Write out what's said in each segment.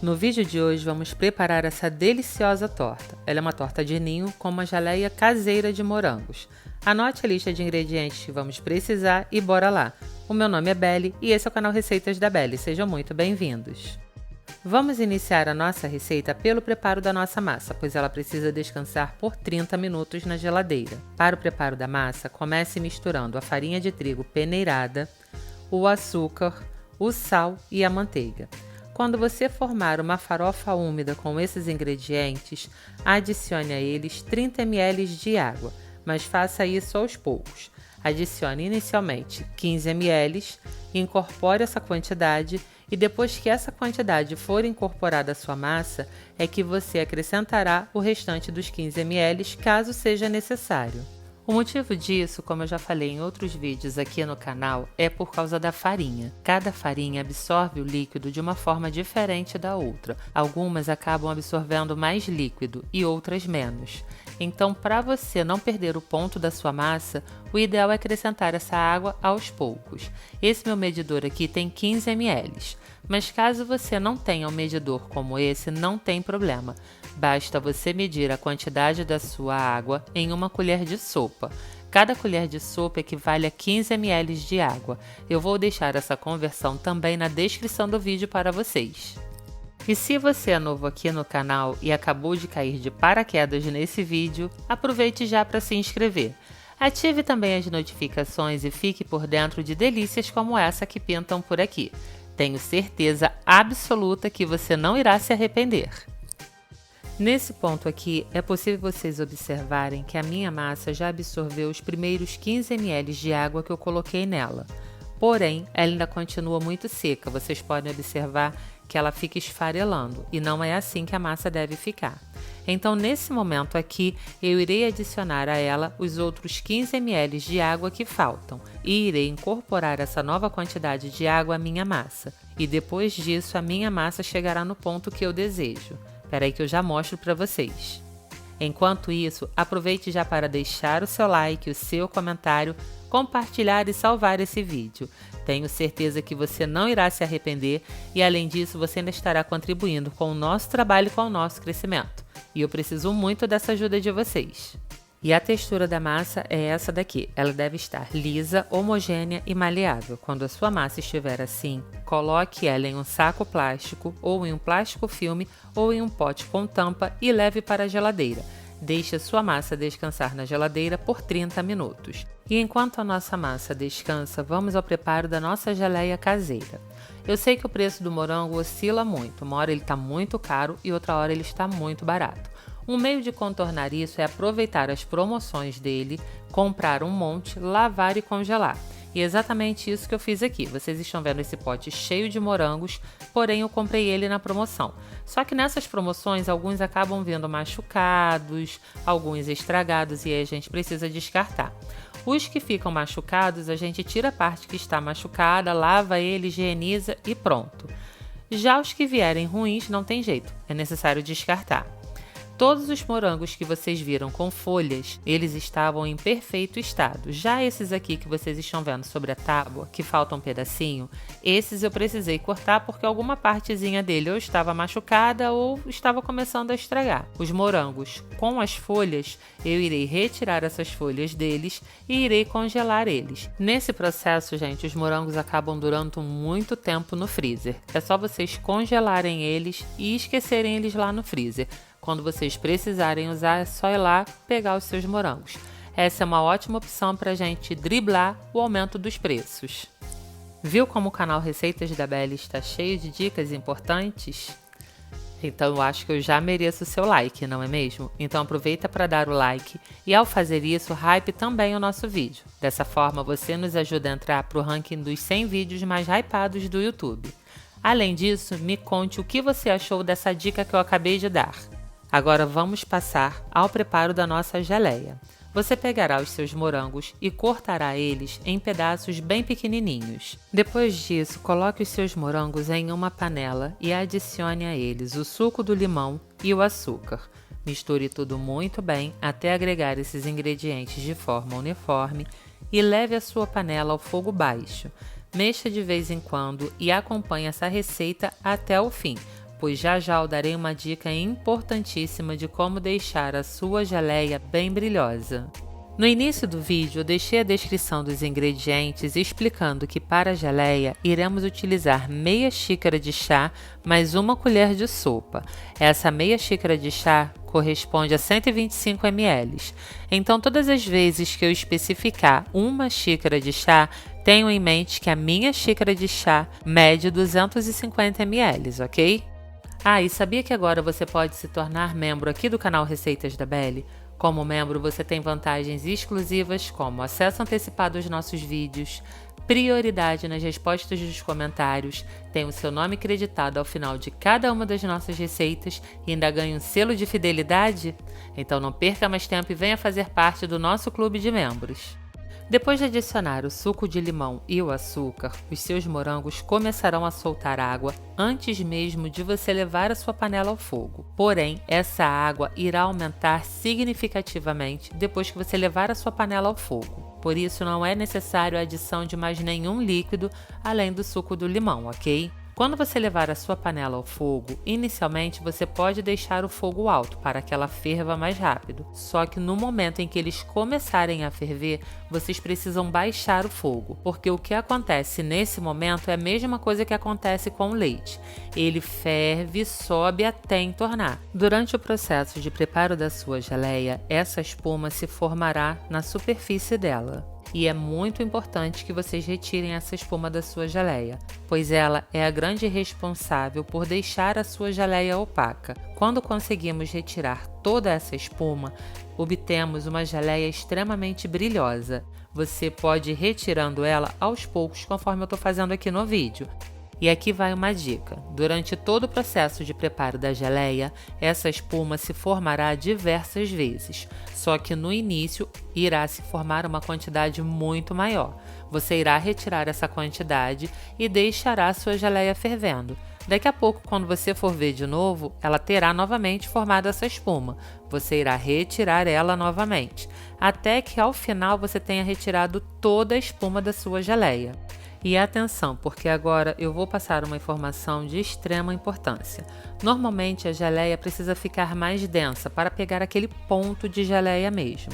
No vídeo de hoje vamos preparar essa deliciosa torta. Ela é uma torta de ninho com uma geleia caseira de morangos. Anote a lista de ingredientes que vamos precisar e bora lá! O meu nome é Belle e esse é o canal Receitas da Belle. Sejam muito bem-vindos! Vamos iniciar a nossa receita pelo preparo da nossa massa, pois ela precisa descansar por 30 minutos na geladeira. Para o preparo da massa, comece misturando a farinha de trigo peneirada, o açúcar, o sal e a manteiga. Quando você formar uma farofa úmida com esses ingredientes, adicione a eles 30 ml de água, mas faça isso aos poucos. Adicione inicialmente 15 ml, incorpore essa quantidade e depois que essa quantidade for incorporada à sua massa, é que você acrescentará o restante dos 15 ml caso seja necessário. O motivo disso, como eu já falei em outros vídeos aqui no canal, é por causa da farinha. Cada farinha absorve o líquido de uma forma diferente da outra. Algumas acabam absorvendo mais líquido e outras menos. Então, para você não perder o ponto da sua massa, o ideal é acrescentar essa água aos poucos. Esse meu medidor aqui tem 15 ml, mas caso você não tenha um medidor como esse, não tem problema. Basta você medir a quantidade da sua água em uma colher de sopa. Cada colher de sopa equivale a 15 ml de água. Eu vou deixar essa conversão também na descrição do vídeo para vocês. E se você é novo aqui no canal e acabou de cair de paraquedas nesse vídeo, aproveite já para se inscrever. Ative também as notificações e fique por dentro de delícias como essa que pintam por aqui. Tenho certeza absoluta que você não irá se arrepender. Nesse ponto aqui, é possível vocês observarem que a minha massa já absorveu os primeiros 15 ml de água que eu coloquei nela. Porém, ela ainda continua muito seca, vocês podem observar que ela fica esfarelando e não é assim que a massa deve ficar. Então, nesse momento aqui, eu irei adicionar a ela os outros 15 ml de água que faltam e irei incorporar essa nova quantidade de água à minha massa. E depois disso, a minha massa chegará no ponto que eu desejo. Espera aí que eu já mostro para vocês. Enquanto isso, aproveite já para deixar o seu like, o seu comentário, compartilhar e salvar esse vídeo. Tenho certeza que você não irá se arrepender e, além disso, você ainda estará contribuindo com o nosso trabalho e com o nosso crescimento. E eu preciso muito dessa ajuda de vocês. E a textura da massa é essa daqui. Ela deve estar lisa, homogênea e maleável. Quando a sua massa estiver assim, coloque ela em um saco plástico ou em um plástico filme ou em um pote com tampa e leve para a geladeira. Deixe a sua massa descansar na geladeira por 30 minutos. E enquanto a nossa massa descansa, vamos ao preparo da nossa geleia caseira. Eu sei que o preço do morango oscila muito. Uma hora ele está muito caro e outra hora ele está muito barato. Um meio de contornar isso é aproveitar as promoções dele, comprar um monte, lavar e congelar. E é exatamente isso que eu fiz aqui. Vocês estão vendo esse pote cheio de morangos, porém eu comprei ele na promoção. Só que nessas promoções, alguns acabam vindo machucados, alguns estragados e aí a gente precisa descartar. Os que ficam machucados, a gente tira a parte que está machucada, lava ele, higieniza e pronto. Já os que vierem ruins, não tem jeito, é necessário descartar. Todos os morangos que vocês viram com folhas, eles estavam em perfeito estado. Já esses aqui que vocês estão vendo sobre a tábua, que falta um pedacinho, esses eu precisei cortar porque alguma partezinha dele ou estava machucada ou estava começando a estragar. Os morangos com as folhas, eu irei retirar essas folhas deles e irei congelar eles. Nesse processo, gente, os morangos acabam durando muito tempo no freezer. É só vocês congelarem eles e esquecerem eles lá no freezer. Quando vocês precisarem usar, é só ir lá pegar os seus morangos. Essa é uma ótima opção para a gente driblar o aumento dos preços. Viu como o canal Receitas da Belle está cheio de dicas importantes? Então eu acho que eu já mereço o seu like, não é mesmo? Então aproveita para dar o like e ao fazer isso, hype também o nosso vídeo. Dessa forma você nos ajuda a entrar para o ranking dos 100 vídeos mais hypados do YouTube. Além disso, me conte o que você achou dessa dica que eu acabei de dar. Agora vamos passar ao preparo da nossa geleia. Você pegará os seus morangos e cortará eles em pedaços bem pequenininhos. Depois disso, coloque os seus morangos em uma panela e adicione a eles o suco do limão e o açúcar. Misture tudo muito bem até agregar esses ingredientes de forma uniforme e leve a sua panela ao fogo baixo. Mexa de vez em quando e acompanhe essa receita até o fim. pois já já eu darei uma dica importantíssima de como deixar a sua geleia bem brilhosa. No início do vídeo, eu deixei a descrição dos ingredientes explicando que para a geleia iremos utilizar meia xícara de chá mais uma colher de sopa. Essa meia xícara de chá corresponde a 125 ml. Então, todas as vezes que eu especificar uma xícara de chá, tenham em mente que a minha xícara de chá mede 250 ml, ok? Ah, e sabia que agora você pode se tornar membro aqui do canal Receitas da Belly? Como membro, você tem vantagens exclusivas como acesso antecipado aos nossos vídeos, prioridade nas respostas dos comentários, tem o seu nome creditado ao final de cada uma das nossas receitas e ainda ganha um selo de fidelidade? Então não perca mais tempo e venha fazer parte do nosso clube de membros. Depois de adicionar o suco de limão e o açúcar, os seus morangos começarão a soltar água antes mesmo de você levar a sua panela ao fogo. Porém, essa água irá aumentar significativamente depois que você levar a sua panela ao fogo. Por isso, não é necessário a adição de mais nenhum líquido além do suco do limão, ok? Quando você levar a sua panela ao fogo, inicialmente você pode deixar o fogo alto para que ela ferva mais rápido. Só que no momento em que eles começarem a ferver, vocês precisam baixar o fogo, porque o que acontece nesse momento é a mesma coisa que acontece com o leite. Ele ferve e sobe até entornar. Durante o processo de preparo da sua geleia, essa espuma se formará na superfície dela. E é muito importante que vocês retirem essa espuma da sua geleia, pois ela é a grande responsável por deixar a sua geleia opaca. Quando conseguimos retirar toda essa espuma, obtemos uma geleia extremamente brilhosa. Você pode ir retirando ela aos poucos, conforme eu estou fazendo aqui no vídeo. E aqui vai uma dica: durante todo o processo de preparo da geleia, essa espuma se formará diversas vezes, só que no início irá se formar uma quantidade muito maior. Você irá retirar essa quantidade e deixará sua geleia fervendo. Daqui a pouco, quando você for ver de novo, ela terá novamente formado essa espuma. Você irá retirar ela novamente, até que ao final você tenha retirado toda a espuma da sua geleia. E atenção, porque agora eu vou passar uma informação de extrema importância. Normalmente a geleia precisa ficar mais densa para pegar aquele ponto de geleia mesmo.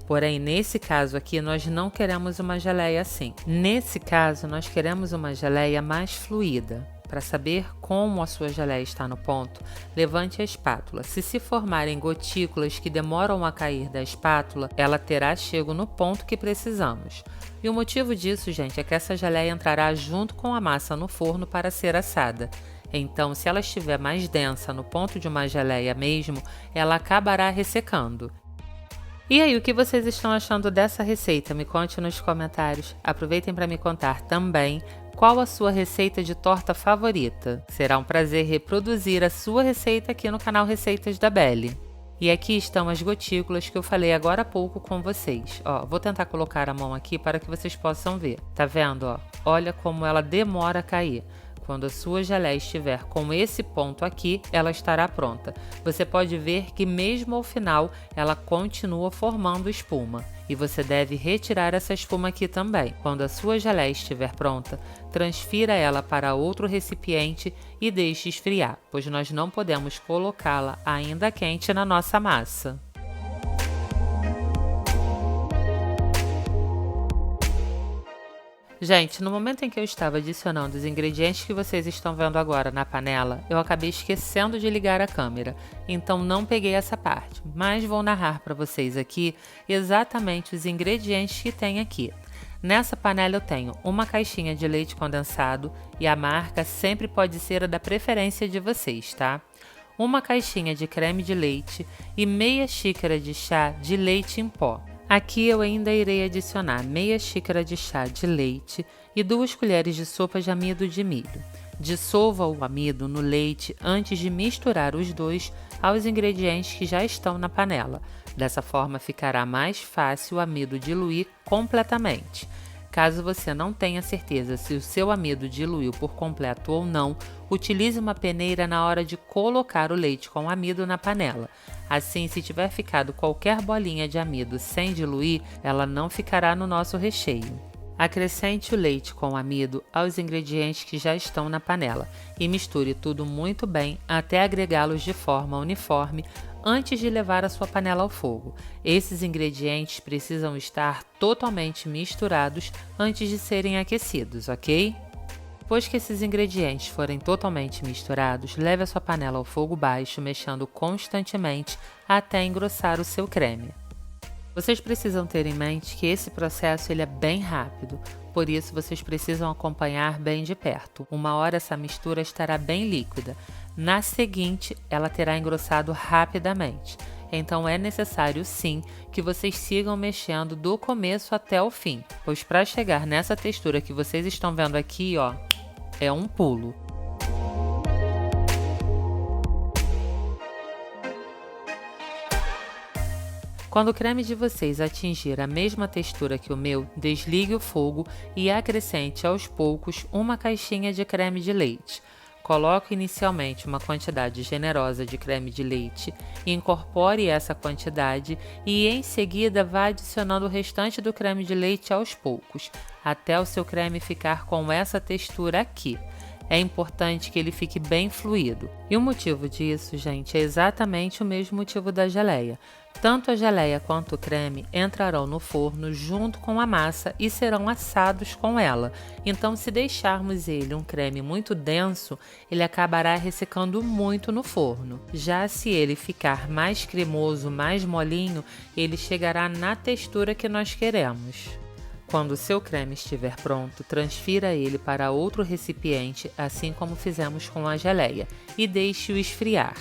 Porém, nesse caso aqui, nós não queremos uma geleia assim. Nesse caso, nós queremos uma geleia mais fluida. Para saber como a sua geleia está no ponto, levante a espátula. Se formarem gotículas que demoram a cair da espátula, ela terá chego no ponto que precisamos. E o motivo disso, gente, é que essa geleia entrará junto com a massa no forno para ser assada. Então, se ela estiver mais densa no ponto de uma geleia mesmo, ela acabará ressecando. E aí, o que vocês estão achando dessa receita? Me conte nos comentários. Aproveitem para me contar também qual a sua receita de torta favorita. Será um prazer reproduzir a sua receita aqui no canal Receitas da Belly. E aqui estão as gotículas que eu falei agora há pouco com vocês. Ó, vou tentar colocar a mão aqui para que vocês possam ver. Tá vendo? Ó? Olha como ela demora a cair. Quando a sua geleia estiver com esse ponto aqui, ela estará pronta. Você pode ver que mesmo ao final, ela continua formando espuma. E você deve retirar essa espuma aqui também. Quando a sua geleia estiver pronta, transfira ela para outro recipiente e deixe esfriar, pois nós não podemos colocá-la ainda quente na nossa massa. Gente, no momento em que eu estava adicionando os ingredientes que vocês estão vendo agora na panela, eu acabei esquecendo de ligar a câmera, então não peguei essa parte, mas vou narrar para vocês aqui exatamente os ingredientes que tem aqui. Nessa panela eu tenho uma caixinha de leite condensado e a marca sempre pode ser a da preferência de vocês, tá? Uma caixinha de creme de leite e meia xícara de chá de leite em pó. Aqui eu ainda irei adicionar meia xícara de chá de leite e 2 colheres de sopa de amido de milho. Dissolva o amido no leite antes de misturar os dois aos ingredientes que já estão na panela. Dessa forma ficará mais fácil o amido diluir completamente. Caso você não tenha certeza se o seu amido diluiu por completo ou não, utilize uma peneira na hora de colocar o leite com amido na panela. Assim, se tiver ficado qualquer bolinha de amido sem diluir, ela não ficará no nosso recheio. Acrescente o leite com amido aos ingredientes que já estão na panela e misture tudo muito bem até agregá-los de forma uniforme antes de levar a sua panela ao fogo. Esses ingredientes precisam estar totalmente misturados antes de serem aquecidos, ok? Depois que esses ingredientes forem totalmente misturados, leve a sua panela ao fogo baixo, mexendo constantemente até engrossar o seu creme. Vocês precisam ter em mente que esse processo ele é bem rápido, por isso vocês precisam acompanhar bem de perto. Uma hora essa mistura estará bem líquida, na seguinte ela terá engrossado rapidamente. Então é necessário sim que vocês sigam mexendo do começo até o fim, pois para chegar nessa textura que vocês estão vendo aqui, ó, é um pulo. Quando o creme de vocês atingir a mesma textura que o meu, desligue o fogo e acrescente aos poucos uma caixinha de creme de leite. Coloque inicialmente uma quantidade generosa de creme de leite, incorpore essa quantidade e em seguida vá adicionando o restante do creme de leite aos poucos, até o seu creme ficar com essa textura aqui. É importante que ele fique bem fluido. E o motivo disso, gente, é exatamente o mesmo motivo da geleia. Tanto a geleia quanto o creme entrarão no forno junto com a massa e serão assados com ela. Então, se deixarmos ele um creme muito denso, ele acabará ressecando muito no forno. Já se ele ficar mais cremoso, mais molinho, ele chegará na textura que nós queremos. Quando o seu creme estiver pronto, transfira ele para outro recipiente, assim como fizemos com a geleia, e deixe-o esfriar.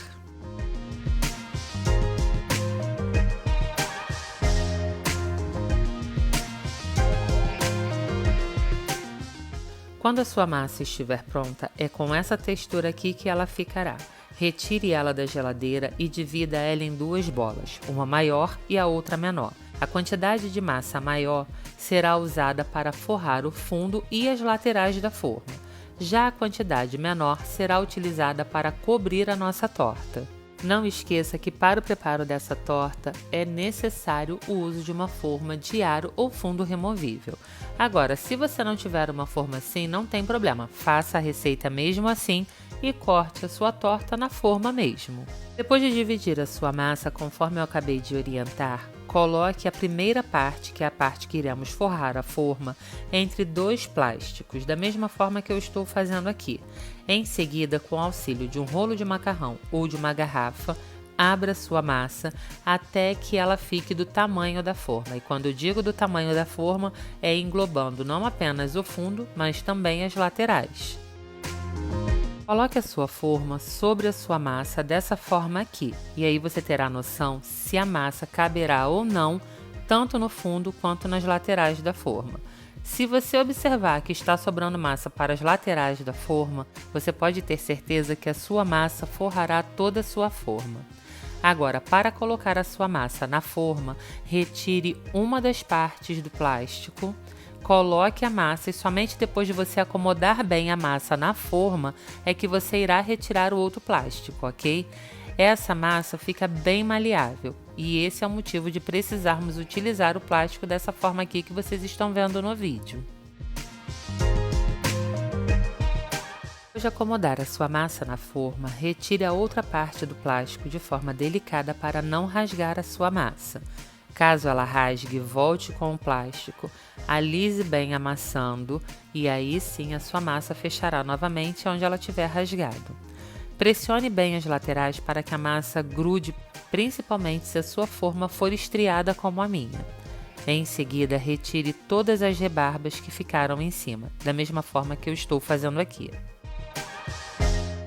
Quando a sua massa estiver pronta, é com essa textura aqui que ela ficará. Retire ela da geladeira e divida ela em duas bolas, uma maior e a outra menor. A quantidade de massa maior será usada para forrar o fundo e as laterais da forma. Já a quantidade menor será utilizada para cobrir a nossa torta. Não esqueça que para o preparo dessa torta é necessário o uso de uma forma de aro ou fundo removível. Agora, se você não tiver uma forma assim, não tem problema, faça a receita mesmo assim e corte a sua torta na forma mesmo. Depois de dividir a sua massa conforme eu acabei de orientar, coloque a primeira parte, que é a parte que iremos forrar a forma, entre dois plásticos, da mesma forma que eu estou fazendo aqui. Em seguida, com o auxílio de um rolo de macarrão ou de uma garrafa, abra sua massa até que ela fique do tamanho da forma. E quando eu digo do tamanho da forma, é englobando não apenas o fundo, mas também as laterais. Coloque a sua forma sobre a sua massa dessa forma aqui, e aí você terá noção se a massa caberá ou não, tanto no fundo quanto nas laterais da forma. Se você observar que está sobrando massa para as laterais da forma, você pode ter certeza que a sua massa forrará toda a sua forma. Agora, para colocar a sua massa na forma, retire uma das partes do plástico, coloque a massa e somente depois de você acomodar bem a massa na forma é que você irá retirar o outro plástico, ok? Essa massa fica bem maleável e esse é o motivo de precisarmos utilizar o plástico dessa forma aqui que vocês estão vendo no vídeo. Depois de acomodar a sua massa na forma, retire a outra parte do plástico de forma delicada para não rasgar a sua massa. Caso ela rasgue, volte com o plástico, alise bem amassando e aí sim a sua massa fechará novamente onde ela tiver rasgado. Pressione bem as laterais para que a massa grude, principalmente se a sua forma for estriada como a minha. Em seguida, retire todas as rebarbas que ficaram em cima, da mesma forma que eu estou fazendo aqui.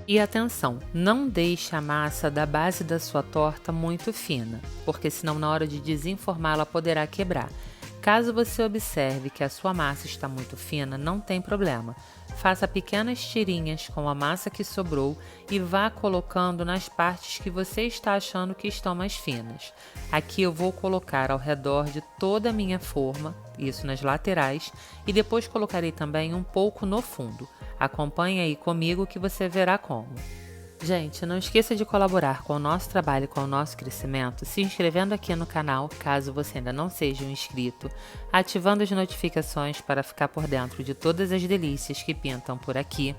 E atenção, não deixe a massa da base da sua torta muito fina, porque senão na hora de desenformar ela poderá quebrar. Caso você observe que a sua massa está muito fina, não tem problema. Faça pequenas tirinhas com a massa que sobrou e vá colocando nas partes que você está achando que estão mais finas. Aqui eu vou colocar ao redor de toda a minha forma, isso nas laterais, e depois colocarei também um pouco no fundo. Acompanhe aí comigo que você verá como. Gente, não esqueça de colaborar com o nosso trabalho e com o nosso crescimento, se inscrevendo aqui no canal, caso você ainda não seja um inscrito, ativando as notificações para ficar por dentro de todas as delícias que pintam por aqui,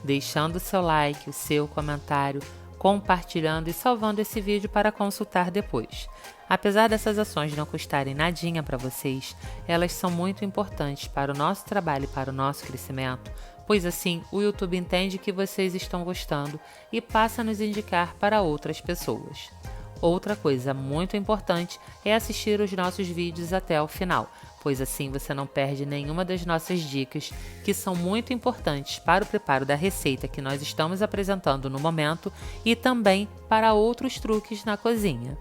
deixando o seu like, o seu comentário, compartilhando e salvando esse vídeo para consultar depois. Apesar dessas ações não custarem nadinha para vocês, elas são muito importantes para o nosso trabalho e para o nosso crescimento, pois assim o YouTube entende que vocês estão gostando e passa a nos indicar para outras pessoas. Outra coisa muito importante é assistir os nossos vídeos até o final, pois assim você não perde nenhuma das nossas dicas, que são muito importantes para o preparo da receita que nós estamos apresentando no momento e também para outros truques na cozinha.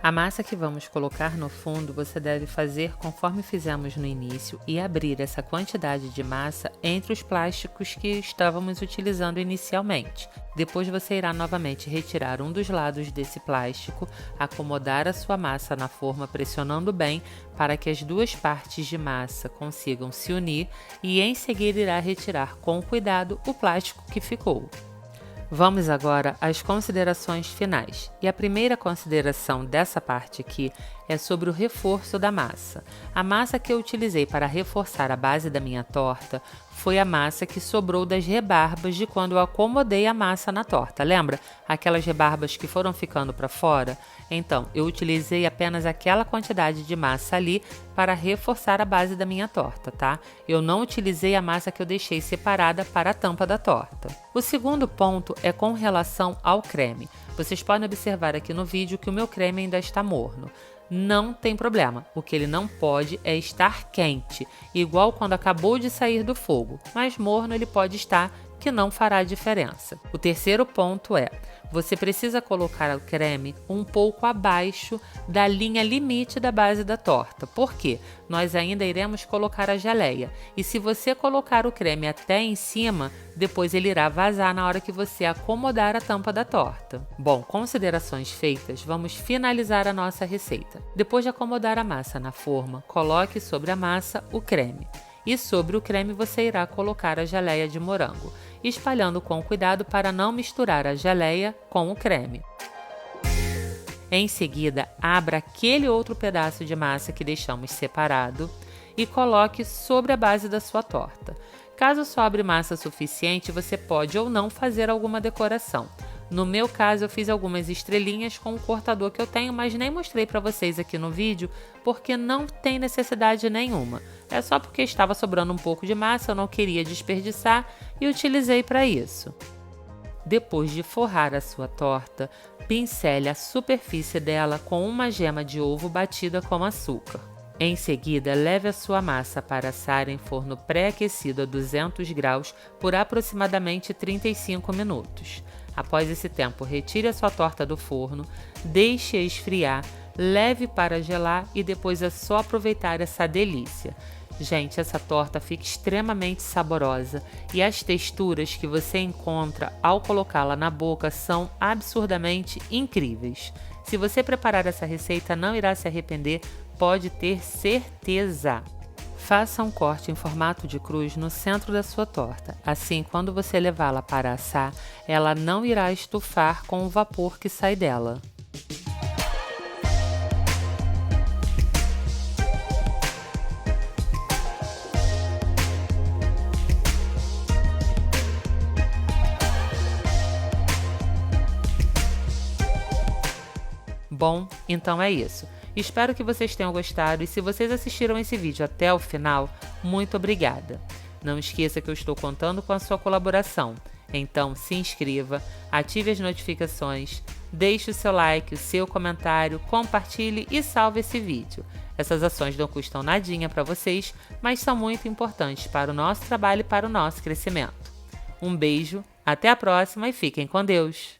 A massa que vamos colocar no fundo você deve fazer conforme fizemos no início e abrir essa quantidade de massa entre os plásticos que estávamos utilizando inicialmente. Depois você irá novamente retirar um dos lados desse plástico, acomodar a sua massa na forma pressionando bem para que as duas partes de massa consigam se unir e em seguida irá retirar com cuidado o plástico que ficou. Vamos agora às considerações finais. E a primeira consideração dessa parte aqui é sobre o reforço da massa. A massa que eu utilizei para reforçar a base da minha torta foi a massa que sobrou das rebarbas de quando eu acomodei a massa na torta. Lembra? Aquelas rebarbas que foram ficando para fora? Então, eu utilizei apenas aquela quantidade de massa ali para reforçar a base da minha torta, tá? Eu não utilizei a massa que eu deixei separada para a tampa da torta. O segundo ponto é com relação ao creme. Vocês podem observar aqui no vídeo que o meu creme ainda está morno. Não tem problema, o que ele não pode é estar quente, igual quando acabou de sair do fogo, mas morno ele pode estar, que não fará diferença. O terceiro ponto é, você precisa colocar o creme um pouco abaixo da linha limite da base da torta. Por quê? Nós ainda iremos colocar a geleia. E se você colocar o creme até em cima, depois ele irá vazar na hora que você acomodar a tampa da torta. Bom, considerações feitas, vamos finalizar a nossa receita. Depois de acomodar a massa na forma, coloque sobre a massa o creme. E sobre o creme você irá colocar a geleia de morango, espalhando com cuidado para não misturar a geleia com o creme. Em seguida, abra aquele outro pedaço de massa que deixamos separado e coloque sobre a base da sua torta. Caso sobre massa suficiente, você pode ou não fazer alguma decoração. No meu caso, eu fiz algumas estrelinhas com o cortador que eu tenho, mas nem mostrei para vocês aqui no vídeo, porque não tem necessidade nenhuma. É só porque estava sobrando um pouco de massa, eu não queria desperdiçar e utilizei para isso. Depois de forrar a sua torta, pincele a superfície dela com uma gema de ovo batida com açúcar. Em seguida, leve a sua massa para assar em forno pré-aquecido a 200 graus por aproximadamente 35 minutos. Após esse tempo, retire a sua torta do forno, deixe-a esfriar, leve para gelar e depois é só aproveitar essa delícia. Gente, essa torta fica extremamente saborosa e as texturas que você encontra ao colocá-la na boca são absurdamente incríveis. Se você preparar essa receita, não irá se arrepender, pode ter certeza. Faça um corte em formato de cruz no centro da sua torta. Assim, quando você levá-la para assar, ela não irá estufar com o vapor que sai dela. Bom, então é isso. Espero que vocês tenham gostado e se vocês assistiram esse vídeo até o final, muito obrigada. Não esqueça que eu estou contando com a sua colaboração. Então se inscreva, ative as notificações, deixe o seu like, o seu comentário, compartilhe e salve esse vídeo. Essas ações não custam nadinha para vocês, mas são muito importantes para o nosso trabalho e para o nosso crescimento. Um beijo, até a próxima e fiquem com Deus!